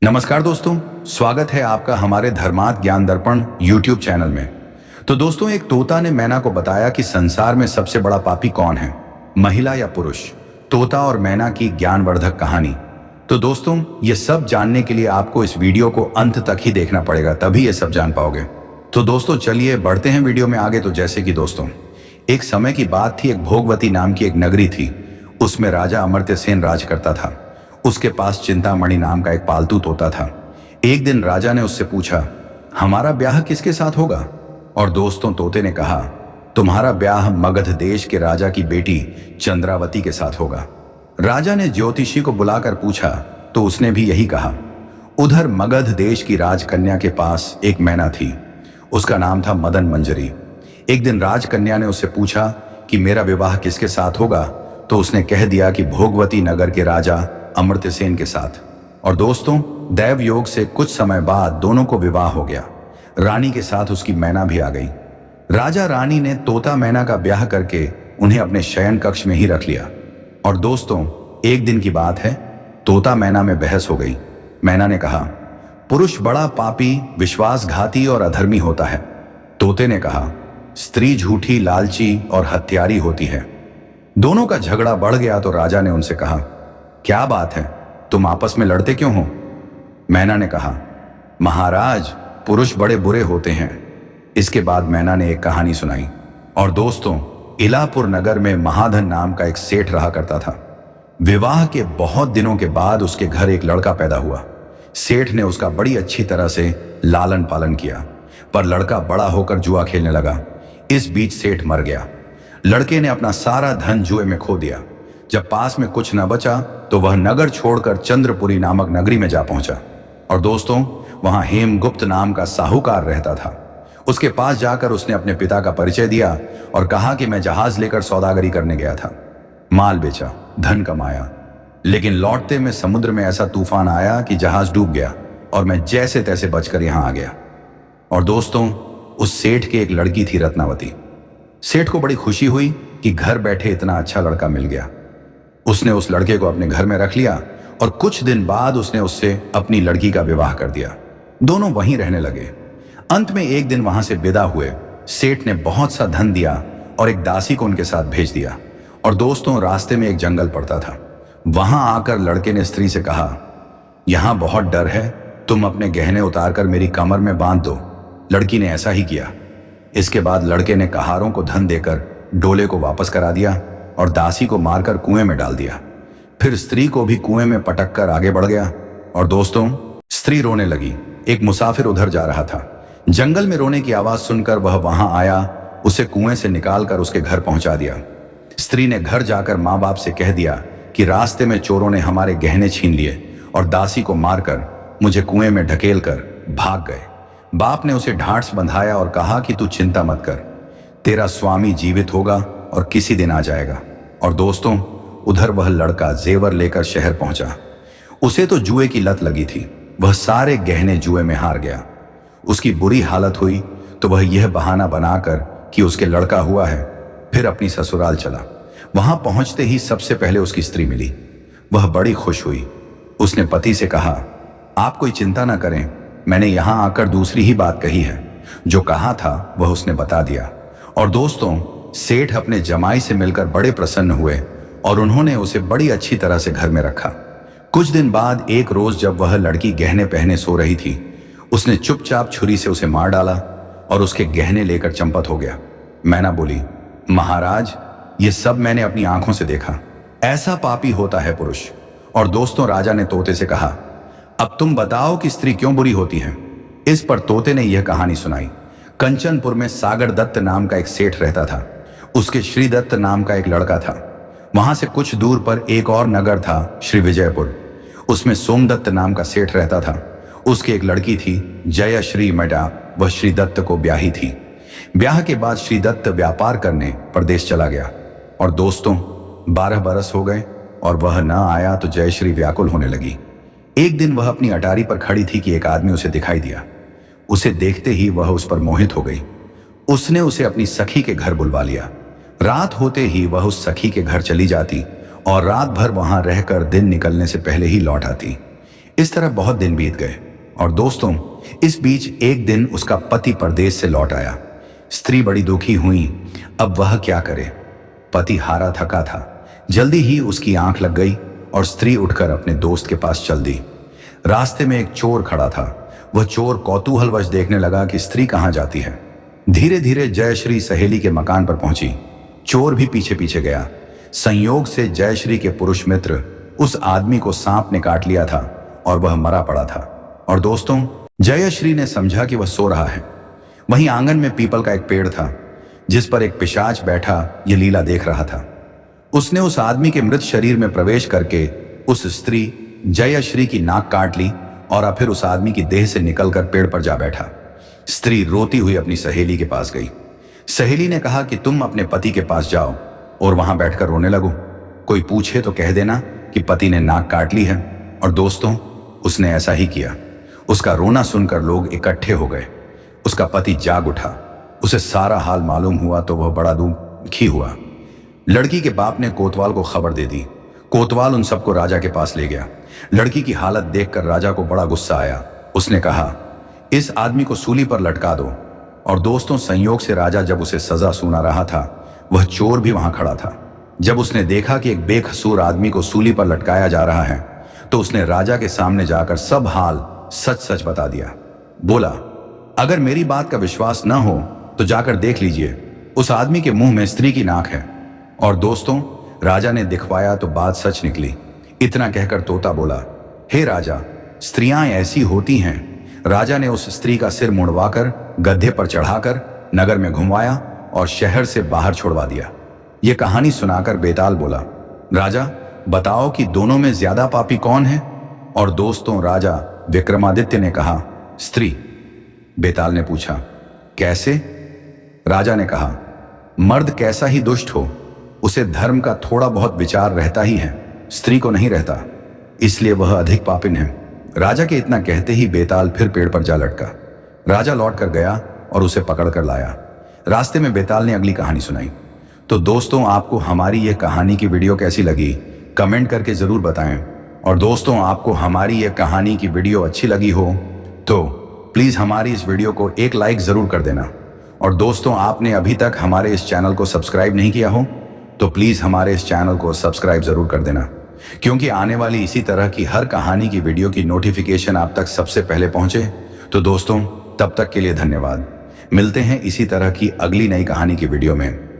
नमस्कार दोस्तों, स्वागत है आपका हमारे धर्मार्थ ज्ञान दर्पण YouTube चैनल में। तो दोस्तों, एक तोता ने मैना को बताया कि संसार में सबसे बड़ा पापी कौन है, महिला या पुरुष। तोता और मैना की ज्ञानवर्धक कहानी। तो दोस्तों, ये सब जानने के लिए आपको इस वीडियो को अंत तक ही देखना पड़ेगा, तभी ये सब जान पाओगे। तो दोस्तों चलिए बढ़ते हैं वीडियो में आगे। तो जैसे कि दोस्तों, एक समय की बात थी, एक भोगवती नाम की एक नगरी थी। उसमें राजा अमर्त्य सेन राज करता था। उसके पास चिंतामणि नाम का एक पालतू तोता था। एक दिन राजा ने उससे पूछा, हमारा ब्याह किसके साथ होगा? और दोस्तों, तोते ने कहा, तुम्हारा ब्याह मगध देश के राजा की बेटी चंद्रावती के साथ होगा। राजा ने ज्योतिषी को बुलाकर पूछा तो उसने भी यही कहा। उधर मगध देश की राजकन्या के पास एक मैना थी। उसका नाम था मदन मंजरी। एक दिन राजकन्या ने उससे पूछा कि मेरा विवाह किसके साथ होगा, तो उसने कह दिया कि भोगवती नगर के राजा अमर्त्य सेन के साथ। और दोस्तों, दैव योग से कुछ समय बाद दोनों को विवाह हो गया। रानी के साथ उसकी मैना भी आ गई। राजा रानी ने तोता मैना का ब्याह करके उन्हें अपने शयन कक्ष में ही रख लिया। और दोस्तों, एक दिन की बात है, तोता मैना में बहस हो गई। मैना ने कहा, पुरुष बड़ा पापी, विश्वासघाती और अधर्मी होता है। तोते ने कहा, स्त्री झूठी, लालची और हत्यारी होती है। दोनों का झगड़ा बढ़ गया तो राजा ने उनसे कहा, क्या बात है, तुम आपस में लड़ते क्यों हो? मैना ने कहा, महाराज, पुरुष बड़े बुरे होते हैं। इसके बाद मैना ने एक कहानी सुनाई। और दोस्तों, इलापुर नगर में महाधन नाम का एक सेठ रहा करता था। विवाह के बहुत दिनों के बाद उसके घर एक लड़का पैदा हुआ। सेठ ने उसका बड़ी अच्छी तरह से लालन पालन किया, पर लड़का बड़ा होकर जुआ खेलने लगा। इस बीच सेठ मर गया। लड़के ने अपना सारा धन जुए में खो दिया। जब पास में कुछ न बचा तो वह नगर छोड़कर चंद्रपुरी नामक नगरी में जा पहुंचा। और दोस्तों, वहां हेमगुप्त नाम का साहूकार रहता था। उसके पास जाकर उसने अपने पिता का परिचय दिया और कहा कि मैं जहाज लेकर सौदागरी करने गया था। माल बेचा, धन कमाया, लेकिन लौटते में समुद्र में ऐसा तूफान आया कि जहाज डूब गया और मैं जैसे तैसे बचकर यहां आ गया। और दोस्तों, उस सेठ की एक लड़की थी, रत्नावती। सेठ को बड़ी खुशी हुई कि घर बैठे इतना अच्छा लड़का मिल गया। उसने उस लड़के को अपने घर में रख लिया और कुछ दिन बाद उसने उससे अपनी लड़की का विवाह कर दिया। दोनों वहीं रहने लगे। अंत में एक दिन वहां से विदा हुए। सेठ ने बहुत सा धन दिया और एक दासी को उनके साथ भेज दिया। और दोस्तों, रास्ते में एक जंगल पड़ता था। वहां आकर लड़के ने स्त्री से कहा, यहां बहुत डर है, तुम अपने गहने उतारकर मेरी कमर में बांध दो। लड़की ने ऐसा ही किया। इसके बाद लड़के ने कहारों को धन देकर डोले को वापस करा दिया और दासी को मारकर कुएं में डाल दिया। फिर स्त्री को भी कुएं में पटक कर आगे बढ़ गया। और दोस्तों, स्त्री रोने लगी। एक मुसाफिर उधर जा रहा था। जंगल में रोने की आवाज सुनकर वह वहां आया, उसे कुएं से निकालकर उसके घर पहुंचा दिया। स्त्री ने घर जाकर माँ बाप से कह दिया कि रास्ते में चोरों ने हमारे गहने छीन लिए और दासी को मारकर मुझे कुएं में ढकेल कर भाग गए। बाप ने उसे ढांढस बंधाया और कहा कि तू चिंता मत कर, तेरा स्वामी जीवित होगा और किसी दिन आ जाएगा। और दोस्तों, उधर वह लड़का जेवर लेकर शहर पहुंचा। उसे तो जुए की लत लगी थी। वह सारे गहने जुए में हार गया। उसकी बुरी हालत हुई तो वह यह बहाना बनाकर कि उसके लड़का हुआ है, फिर अपनी ससुराल चला। वहां पहुंचते ही सबसे पहले उसकी स्त्री मिली। वह बड़ी खुश हुई। उसने पति से कहा, आप कोई चिंता ना करें, मैंने यहां आकर दूसरी ही बात कही है। जो कहा था वह उसने बता दिया। और दोस्तों, सेठ अपने जमाई से मिलकर बड़े प्रसन्न हुए और उन्होंने उसे बड़ी अच्छी तरह से घर में रखा। कुछ दिन बाद एक रोज जब वह लड़की गहने पहने सो रही थी, उसने चुपचाप छुरी से उसे मार डाला और उसके गहने लेकर चंपत हो गया। मैना बोली, महाराज, ये सब मैंने अपनी आंखों से देखा। ऐसा पापी होता है पुरुष। और दोस्तों, राजा ने तोते से कहा, अब तुम बताओ कि स्त्री क्यों बुरी होती है? इस पर तोते ने यह कहानी सुनाई। कंचनपुर में सागर दत्त नाम का एक सेठ रहता था। उसके श्रीदत्त नाम का एक लड़का था। वहां से कुछ दूर पर एक और नगर था, श्री विजयपुर। उसमें सोमदत्त नाम का सेठ रहता था। उसकी एक लड़की थी, जयश्री मैडा। वह श्रीदत्त को ब्याही थी। ब्याह के बाद श्रीदत्त व्यापार करने प्रदेश चला गया। और दोस्तों, 12 बरस हो गए और वह न आया तो जयश्री व्याकुल होने लगी। एक दिन वह अपनी अटारी पर खड़ी थी कि एक आदमी उसे दिखाई दिया। उसे देखते ही वह उस पर मोहित हो गई। उसने उसे अपनी सखी के घर बुलवा लिया। रात होते ही वह उस सखी के घर चली जाती और रात भर वहां रहकर दिन निकलने से पहले ही लौट आती। इस तरह बहुत दिन बीत गए और दोस्तों, इस बीच एक दिन उसका पति परदेश से लौट आया। स्त्री बड़ी दुखी हुई। अब वह क्या करे? पति हारा थका था। जल्दी ही उसकी आंख लग गई और स्त्री उठकर अपने दोस्त के पास चल दी। रास्ते में एक चोर खड़ा था। वह चोर कौतूहलवश देखने लगा कि स्त्री कहाँ जाती है। धीरे धीरे जयश्री सहेली के मकान पर पहुंची। चोर भी पीछे पीछे गया। संयोग से जयश्री के पुरुष मित्र उस आदमी को सांप ने काट लिया था और वह मरा पड़ा था। और दोस्तों, जयश्री ने समझा कि वह सो रहा है। वहीं आंगन में पीपल का एक पेड़ था जिस पर एक पिशाच बैठा यह लीला देख रहा था। उसने उस आदमी के मृत शरीर में प्रवेश करके उस स्त्री जयश्री की नाक काट ली और फिर उस आदमी की देह से निकलकर पेड़ पर जा बैठा। स्त्री रोती हुई अपनी सहेली के पास गई। सहेली ने कहा कि तुम अपने पति के पास जाओ और वहां बैठकर रोने लगो। कोई पूछे तो कह देना कि पति ने नाक काट ली है। और दोस्तों, उसने ऐसा ही किया। उसका रोना सुनकर लोग इकट्ठे हो गए। उसका पति जाग उठा। उसे सारा हाल मालूम हुआ तो वह बड़ा दुखी हुआ। लड़की के बाप ने कोतवाल को खबर दे दी। कोतवाल उन सबको राजा के पास ले गया। लड़की की हालत देखकर राजा को बड़ा गुस्सा आया। उसने कहा, इस आदमी को सूली पर लटका दो। और दोस्तों, संयोग से राजा जब उसे सजा सुना रहा था, वह चोर भी वहां खड़ा था। जब उसने देखा कि एक बेकसूर आदमी को सूली पर लटकाया जा रहा है तो उसने राजा के सामने जाकर सब हाल सच सच बता दिया। बोला, अगर मेरी बात का विश्वास न हो तो जाकर देख लीजिए, उस आदमी के मुंह में स्त्री की नाक है। और दोस्तों, राजा ने दिखवाया तो बात सच निकली। इतना कहकर तोता बोला, हे राजा, स्त्रियां ऐसी होती हैं। राजा ने उस स्त्री का सिर मुड़वाकर गधे पर चढ़ाकर नगर में घुमाया और शहर से बाहर छोड़वा दिया। यह कहानी सुनाकर बेताल बोला, राजा बताओ कि दोनों में ज्यादा पापी कौन है? और दोस्तों, राजा विक्रमादित्य ने कहा, स्त्री। बेताल ने पूछा, कैसे? राजा ने कहा, मर्द कैसा ही दुष्ट हो, उसे धर्म का थोड़ा बहुत विचार रहता ही है, स्त्री को नहीं रहता, इसलिए वह अधिक पापिन है। राजा के इतना कहते ही बेताल फिर पेड़ पर जा लटका। राजा लौट कर गया और उसे पकड़ कर लाया। रास्ते में बेताल ने अगली कहानी सुनाई। तो दोस्तों, आपको हमारी यह कहानी की वीडियो कैसी लगी कमेंट करके जरूर बताएं। और दोस्तों, आपको हमारी यह कहानी की वीडियो अच्छी लगी हो तो प्लीज हमारी इस वीडियो को एक लाइक जरूर कर देना। और दोस्तों, आपने अभी तक हमारे इस चैनल को सब्सक्राइब नहीं किया हो तो प्लीज हमारे इस चैनल को सब्सक्राइब जरूर कर देना, क्योंकि आने वाली इसी तरह की हर कहानी की वीडियो की नोटिफिकेशन आप तक सबसे पहले पहुंचे। तो दोस्तों, तब तक के लिए धन्यवाद। मिलते हैं इसी तरह की अगली नई कहानी की वीडियो में।